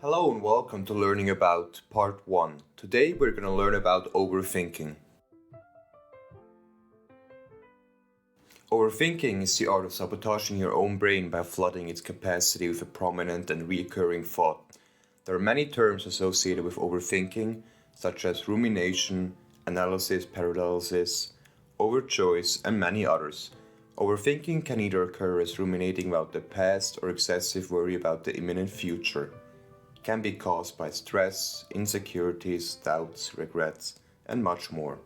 Hello and welcome to learning about part 1. Today we're going to learn about overthinking. Overthinking is the art of sabotaging your own brain by flooding its capacity with a prominent and recurring thought. There are many terms associated with overthinking, such as rumination, analysis paralysis, overchoice, and many others. Overthinking can either occur as ruminating about the past or excessive worry about the imminent future. It can be caused by stress, insecurities, doubts, regrets, and much more.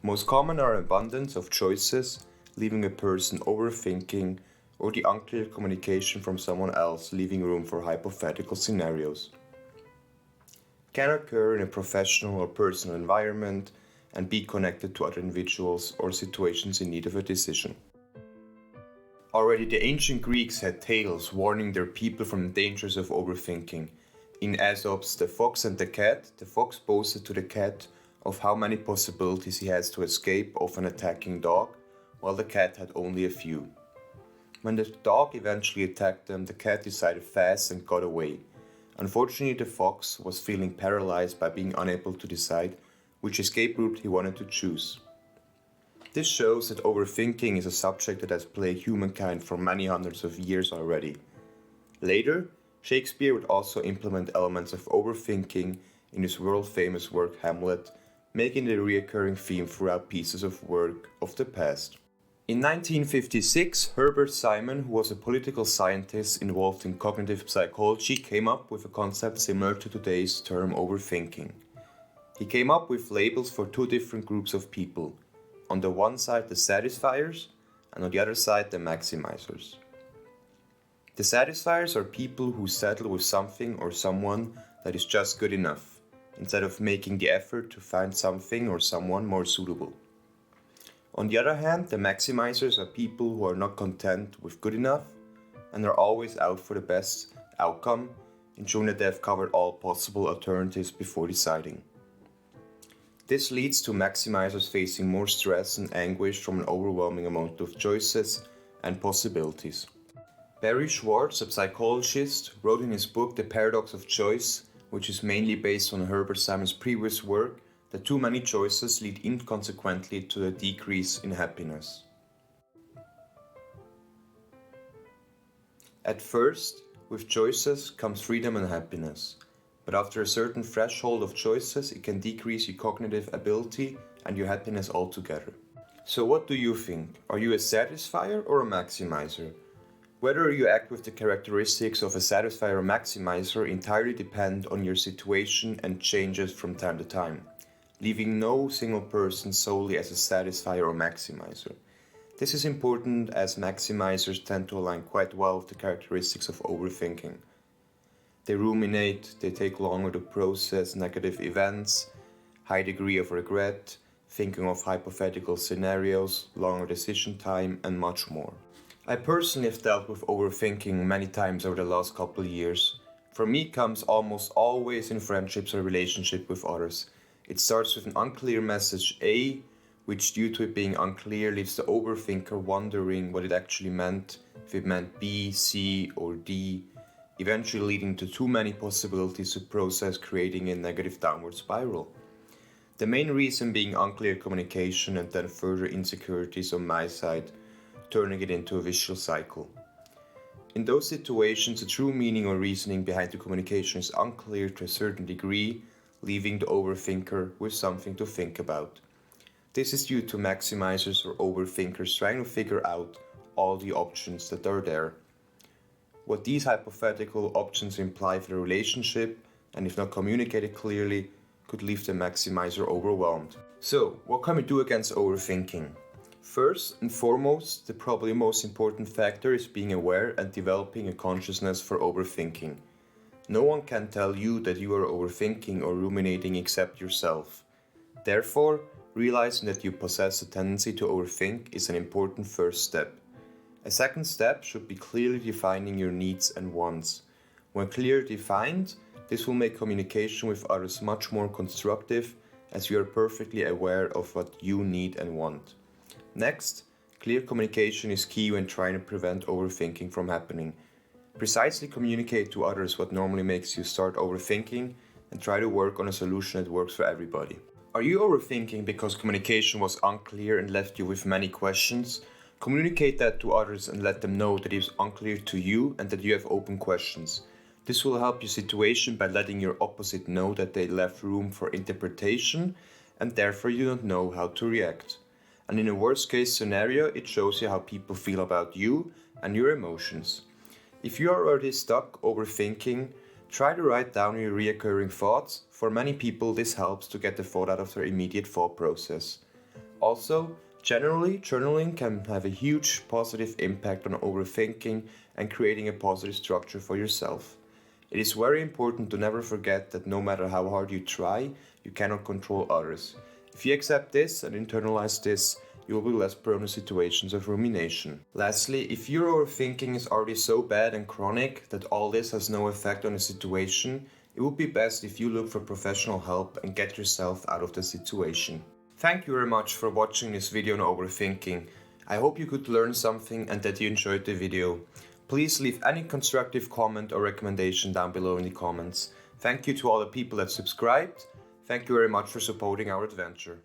Most common are abundance of choices, leaving a person overthinking, or the unclear communication from someone else, leaving room for hypothetical scenarios. It can occur in a professional or personal environment and be connected to other individuals or situations in need of a decision. Already the ancient Greeks had tales warning their people from the dangers of overthinking. In Aesop's The Fox and the Cat, the fox boasted to the cat of how many possibilities he has to escape of an attacking dog, while the cat had only a few. When the dog eventually attacked them, the cat decided fast and got away. Unfortunately, the fox was feeling paralyzed by being unable to decide which escape route he wanted to choose. This shows that overthinking is a subject that has plagued humankind for many hundreds of years already. Later, Shakespeare would also implement elements of overthinking in his world-famous work Hamlet, making it a recurring theme throughout pieces of work of the past. In 1956, Herbert Simon, who was a political scientist involved in cognitive psychology, came up with a concept similar to today's term overthinking. He came up with labels for two different groups of people. On the one side, the satisfiers, and on the other side, the maximizers. The satisfiers are people who settle with something or someone that is just good enough, instead of making the effort to find something or someone more suitable. On the other hand, the maximizers are people who are not content with good enough and are always out for the best outcome, ensuring that they have covered all possible alternatives before deciding. This leads to maximizers facing more stress and anguish from an overwhelming amount of choices and possibilities. Barry Schwartz, a psychologist, wrote in his book The Paradox of Choice, which is mainly based on Herbert Simon's previous work, that too many choices lead inconsequently to a decrease in happiness. At first, with choices comes freedom and happiness. But after a certain threshold of choices, it can decrease your cognitive ability and your happiness altogether. So what do you think? Are you a satisfier or a maximizer? Whether you act with the characteristics of a satisfier or maximizer entirely depend on your situation and changes from time to time, leaving no single person solely as a satisfier or maximizer. This is important as maximizers tend to align quite well with the characteristics of overthinking. They ruminate, they take longer to process negative events, high degree of regret, thinking of hypothetical scenarios, longer decision time, and much more. I personally have dealt with overthinking many times over the last couple of years. For me, it comes almost always in friendships or relationship with others. It starts with an unclear message A, which due to it being unclear leaves the overthinker wondering what it actually meant, if it meant B, C, or D, eventually leading to too many possibilities to process, creating a negative downward spiral. The main reason being unclear communication and then further insecurities on my side, turning it into a vicious cycle. In those situations, the true meaning or reasoning behind the communication is unclear to a certain degree, leaving the overthinker with something to think about. This is due to maximizers or overthinkers trying to figure out all the options that are there. What these hypothetical options imply for the relationship, and if not communicated clearly, could leave the maximizer overwhelmed. So, what can we do against overthinking? First and foremost, the probably most important factor is being aware and developing a consciousness for overthinking. No one can tell you that you are overthinking or ruminating except yourself. Therefore, realizing that you possess a tendency to overthink is an important first step. A second step should be clearly defining your needs and wants. When clearly defined, this will make communication with others much more constructive as you are perfectly aware of what you need and want. Next, clear communication is key when trying to prevent overthinking from happening. Precisely communicate to others what normally makes you start overthinking and try to work on a solution that works for everybody. Are you overthinking because communication was unclear and left you with many questions? Communicate that to others and let them know that it is unclear to you and that you have open questions. This will help your situation by letting your opposite know that they left room for interpretation and therefore you don't know how to react. And in a worst case scenario, it shows you how people feel about you and your emotions. If you are already stuck overthinking, try to write down your recurring thoughts. For many people, this helps to get the thought out of their immediate thought process. Also, generally, journaling can have a huge positive impact on overthinking and creating a positive structure for yourself. It is very important to never forget that no matter how hard you try, you cannot control others. If you accept this and internalize this, you will be less prone to situations of rumination. Lastly, if your overthinking is already so bad and chronic that all this has no effect on the situation, it would be best if you look for professional help and get yourself out of the situation. Thank you very much for watching this video on overthinking. I hope you could learn something and that you enjoyed the video. Please leave any constructive comment or recommendation down below in the comments. Thank you to all the people that subscribed. Thank you very much for supporting our adventure.